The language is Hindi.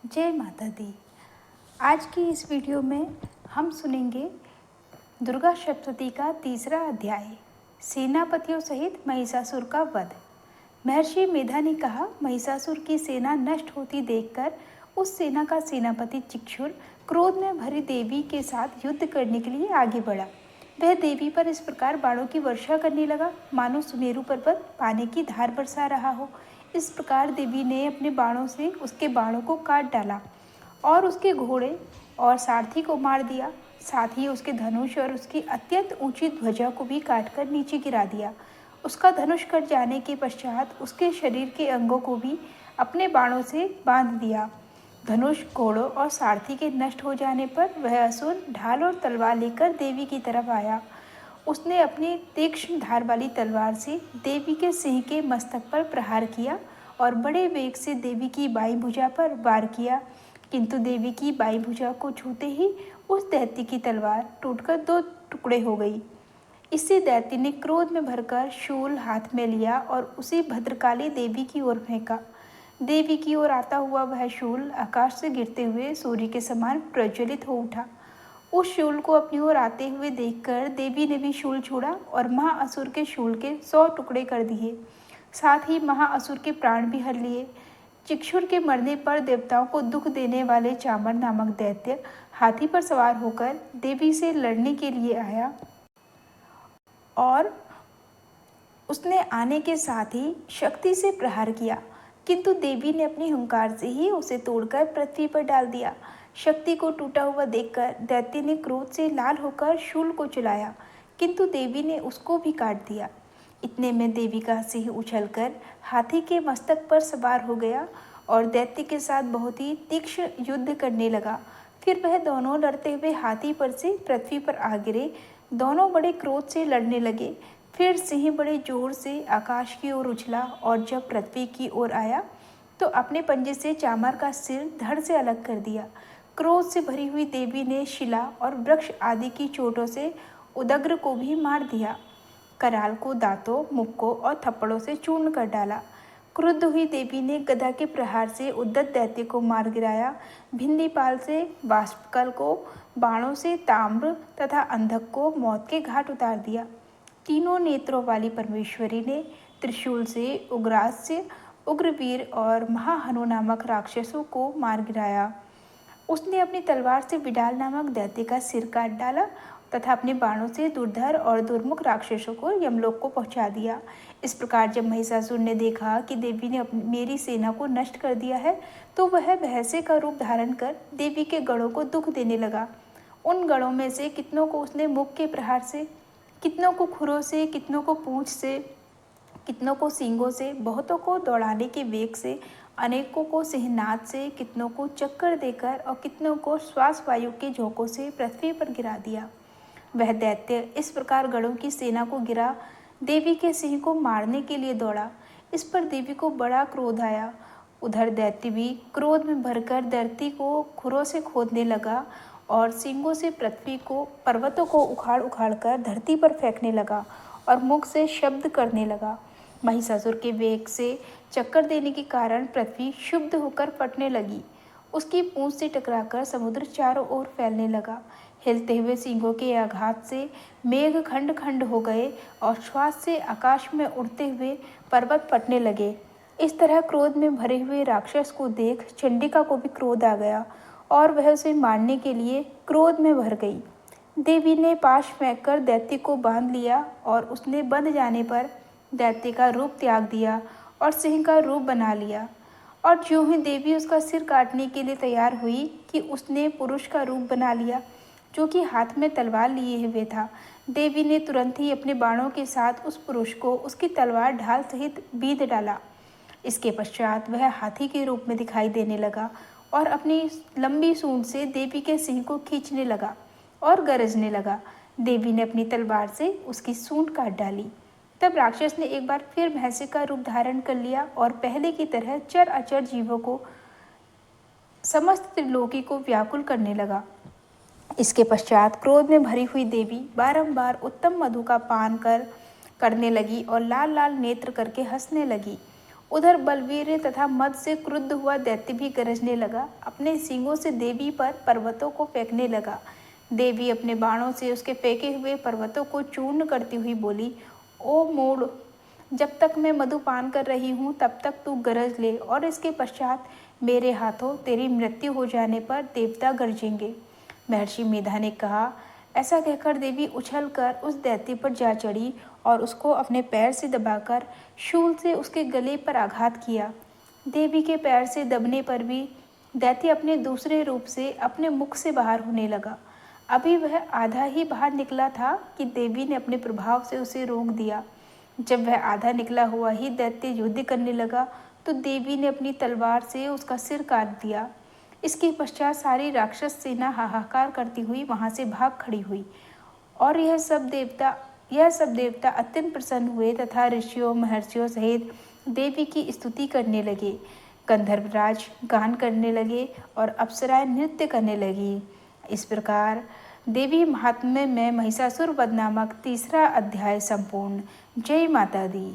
जय माता दी। आज की इस वीडियो में हम सुनेंगे दुर्गा सप्तशती का तीसरा अध्याय, सेनापतियों सहित महिषासुर का वध। महर्षि मेधा ने कहा, महिषासुर की सेना नष्ट होती देखकर उस सेना का सेनापति चिक्षुर क्रोध में भरी देवी के साथ युद्ध करने के लिए आगे बढ़ा। वह देवी पर इस प्रकार बाणों की वर्षा करने लगा मानो सुमेरु पर्वत पानी की धार बरसा रहा हो। इस प्रकार देवी ने अपने बाणों से उसके बाणों को काट डाला और उसके घोड़े और सारथी को मार दिया। साथ ही उसके धनुष और उसकी अत्यंत ऊंची ध्वजा को भी काटकर नीचे गिरा दिया। उसका धनुष कट जाने के पश्चात उसके शरीर के अंगों को भी अपने बाणों से बांध दिया। धनुष, घोड़ों और सारथी के नष्ट हो जाने पर वह असुर ढाल और तलवार लेकर देवी की तरफ आया। उसने अपनी तीक्ष्ण धार वाली तलवार से देवी के सिंह के मस्तक पर प्रहार किया और बड़े वेग से देवी की बाईं भुजा पर वार किया, किंतु देवी की बाईं भुजा को छूते ही उस दैत्य की तलवार टूटकर दो टुकड़े हो गई। इससे दैत्य ने क्रोध में भरकर शूल हाथ में लिया और उसी भद्रकाली देवी की ओर फेंका। देवी की ओर आता हुआ वह शूल आकाश से गिरते हुए सूर्य के समान प्रज्वलित हो उठा। उस शूल को अपनी ओर आते हुए देखकर देवी ने भी शूल छोड़ा और महाअसुर के शूल के 100 टुकड़े कर दिए। साथ ही महाअसुर के प्राण भी हर लिए। चिक्षुर के मरने पर देवताओं को दुख देने वाले चामर नामक दैत्य हाथी पर सवार होकर देवी से लड़ने के लिए आया और उसने आने के साथ ही शक्ति से प्रहार किया, किंतु देवी ने अपनी हुंकार से ही उसे तोड़कर पृथ्वी पर डाल दिया। शक्ति को टूटा हुआ देखकर दैत्य ने क्रोध से लाल होकर शूल को चलाया, किंतु देवी ने उसको भी काट दिया। इतने में देवी का सिंह उछलकर हाथी के मस्तक पर सवार हो गया और दैत्य के साथ बहुत ही तीक्ष्ण युद्ध करने लगा। फिर वह दोनों लड़ते हुए हाथी पर से पृथ्वी पर आ गिरे। दोनों बड़े क्रोध से लड़ने लगे। फिर सिंह बड़े जोर से आकाश की ओर उछला और जब पृथ्वी की ओर आया तो अपने पंजे से चामर का सिर धड़ से अलग कर दिया। क्रोध से भरी हुई देवी ने शिला और वृक्ष आदि की चोटों से उदग्र को भी मार दिया। कराल को दांतों, मुक्कों और थप्पड़ों से चूर्ण कर डाला। क्रुद्ध हुई देवी ने गदा के प्रहार से उद्दत दैत्य को मार गिराया। भिंदीपाल से वाष्पकल को, बाणों से ताम्र तथा अंधक को मौत के घाट उतार दिया। तीनों नेत्रों वाली परमेश्वरी ने त्रिशूल से उग्रास्य, उग्रवीर और महाहनु नामक राक्षसों को मार गिराया। उसने अपनी तलवार से विडाल नामक दैत्य का सिर काट डाला तथा अपने बाणों से दुर्धर और दुर्मुख राक्षसों को यमलोक को पहुंचा दिया। इस प्रकार जब महिषासुर ने देखा कि देवी ने मेरी सेना को नष्ट कर दिया है, तो वह भैंसे का रूप धारण कर देवी के गढ़ों को दुख देने लगा। उन गढ़ों में से कितनों को उसने मुख के प्रहार से, कितनों को खुरों से, कितनों को पूंछ से, कितनों को सींगों से, बहुतों को दौड़ाने के वेग से, अनेकों को सिंहनाद से, कितनों को चक्कर देकर और कितनों को श्वास वायु के झोंकों से पृथ्वी पर गिरा दिया। वह दैत्य इस प्रकार गढ़ों की सेना को गिरा देवी के सिंह को मारने के लिए दौड़ा। इस पर देवी को बड़ा क्रोध आया। उधर दैत्य भी क्रोध में भरकर धरती को खुरों से खोदने लगा और सींगों से पृथ्वी को, पर्वतों को उखाड़ उखाड़ कर धरती पर फेंकने लगा और मुख से शब्द करने लगा। महिषासुर के वेग से चक्कर देने के कारण पृथ्वी क्षुब्ध होकर फटने लगी। उसकी पूंछ से टकराकर समुद्र चारों ओर फैलने लगा। हिलते हुए सींगों के आघात से मेघ खंड खंड हो गए और श्वास से आकाश में उड़ते हुए पर्वत फटने लगे। इस तरह क्रोध में भरे हुए राक्षस को देख चंडिका को भी क्रोध आ गया और वह उसे मारने के लिए क्रोध में भर गई। देवी ने पाश फेंककर दैत्य को बांध लिया और उसने बंध जाने पर दैत्य का रूप त्याग दिया और सिंह का रूप बना लिया। और ज्यों ही देवी उसका सिर काटने के लिए तैयार हुई कि उसने पुरुष का रूप बना लिया, जो कि हाथ में तलवार लिए हुए था। देवी ने तुरंत ही अपने बाणों के साथ उस पुरुष को उसकी तलवार ढाल सहित बींध डाला। इसके पश्चात वह हाथी के रूप में दिखाई देने लगा और अपनी लंबी सूंड से देवी के सिंह को खींचने लगा और गरजने लगा। देवी ने अपनी तलवार से उसकी सूंड काट डाली। तब राक्षस ने एक बार फिर भैंसे का रूप धारण कर लिया और पहले की तरह चर अचर जीवों को, समस्त त्रिलोकी को व्याकुल करने लगा। इसके पश्चात क्रोध में भरी हुई देवी बारंबार उत्तम मधु का पान करने लगी और लाल लाल नेत्र करके हंसने लगी। उधर बलवीर तथा मद से क्रुद्ध हुआ दैत्य भी गरजने लगा। अपने सींगों से देवी पर पर्वतों को फेंकने लगा। देवी अपने बाणों से उसके फेंके हुए पर्वतों को चूर्ण करती हुई बोली, ओ मूढ़, जब तक मैं मधुपान कर रही हूँ तब तक तू गरज ले, और इसके पश्चात मेरे हाथों तेरी मृत्यु हो जाने पर देवता गरजेंगे। महर्षि मेधा ने कहा। ऐसा कहकर देवी उछलकर उस दैत्य पर जा चढ़ी और उसको अपने पैर से दबाकर शूल से उसके गले पर आघात किया। देवी के पैर से दबने पर भी दैत्य अपने दूसरे रूप से अपने मुख से बाहर होने लगा। अभी वह आधा ही बाहर निकला था कि देवी ने अपने प्रभाव से उसे रोक दिया। जब वह आधा निकला हुआ ही दैत्य युद्ध करने लगा तो देवी ने अपनी तलवार से उसका सिर काट दिया। इसके पश्चात सारी राक्षस सेना हाहाकार करती हुई वहां से भाग खड़ी हुई और यह सब देवता अत्यंत प्रसन्न हुए तथा ऋषियों महर्षियों सहित देवी की स्तुति करने लगे। गंधर्वराज गान करने लगे और अप्सराएं नृत्य करने लगी। इस प्रकार देवी महात्म्य में महिषासुर वध नामक तीसरा अध्याय संपूर्ण। जय माता दी।